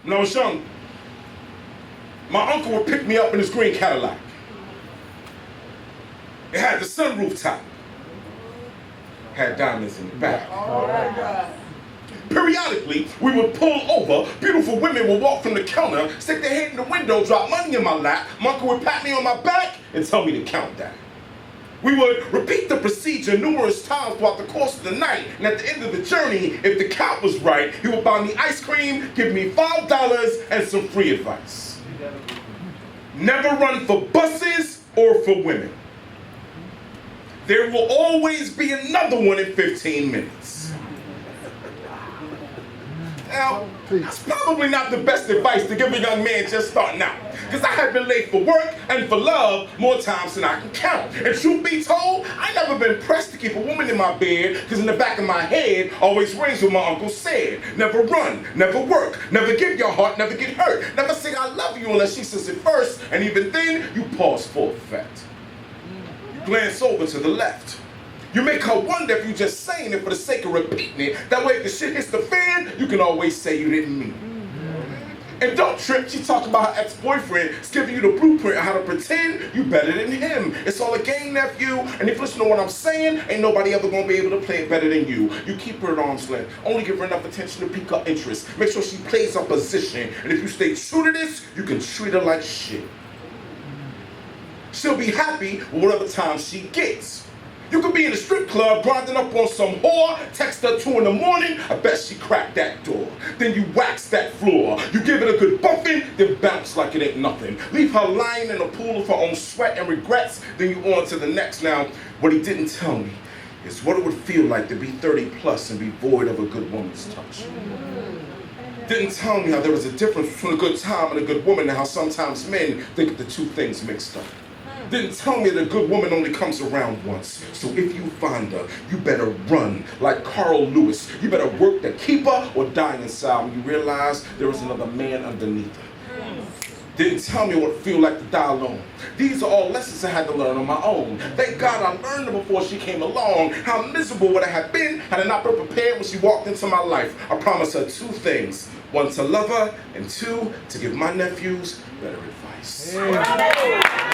When I was young, my uncle would pick me up in his green Cadillac. It had the sunroof top. Had diamonds in the back. Periodically, we would pull over. Beautiful women would walk from the counter, stick their head in the window, drop money in my lap. My uncle would pat me on my back and tell me to count that. We would repeat the procedure numerous times throughout the course of the night, and at the end of the journey, if the count was right, he would buy me ice cream, give me $5 and some free advice. Never run for buses or for women. There will always be another one in 15 minutes. Now, that's probably not the best advice to give a young man just starting out, because I have been late for work and for love more times than I can count. And truth be told, I never been pressed to keep a woman in my bed, because in the back of my head always rings what my uncle said. Never run, never work, never give your heart, never get hurt. Never say I love you unless she says it first, and even then, you pause for effect. You glance over to the left. You make her wonder if you just saying it for the sake of repeating it. That way if the shit hits the fan, you can always say you didn't mean it. And don't trip, she talking about her ex-boyfriend is giving you the blueprint on how to pretend you better than him. It's all a game, nephew. And if you listen to what I'm saying, ain't nobody ever gonna be able to play it better than you. You keep her at arm's length. Only give her enough attention to pique her interest. Make sure she plays her position. And if you stay true to this, you can treat her like shit. She'll be happy with whatever time she gets. You could be in a strip club grinding up on some whore, text her 2 in the morning, I bet she cracked that door. Then you wax that floor. You give it a good buffing, then bounce like it ain't nothing. Leave her lying in a pool of her own sweat and regrets, then you on to the next. Now, what he didn't tell me is what it would feel like to be 30 plus and be void of a good woman's touch. Didn't tell me how there was a difference between a good time and a good woman and how sometimes men think the two things mixed up. Didn't tell me that a good woman only comes around once. So if you find her, you better run like Carl Lewis. You better work to keep her or die inside when you realize there is another man underneath her. Didn't tell me what it feel like to die alone. These are all lessons I had to learn on my own. Thank God I learned them before she came along. How miserable would I have been had I not been prepared when she walked into my life. I promised her 2 things. 1, to love her, and 2, to give my nephews better advice.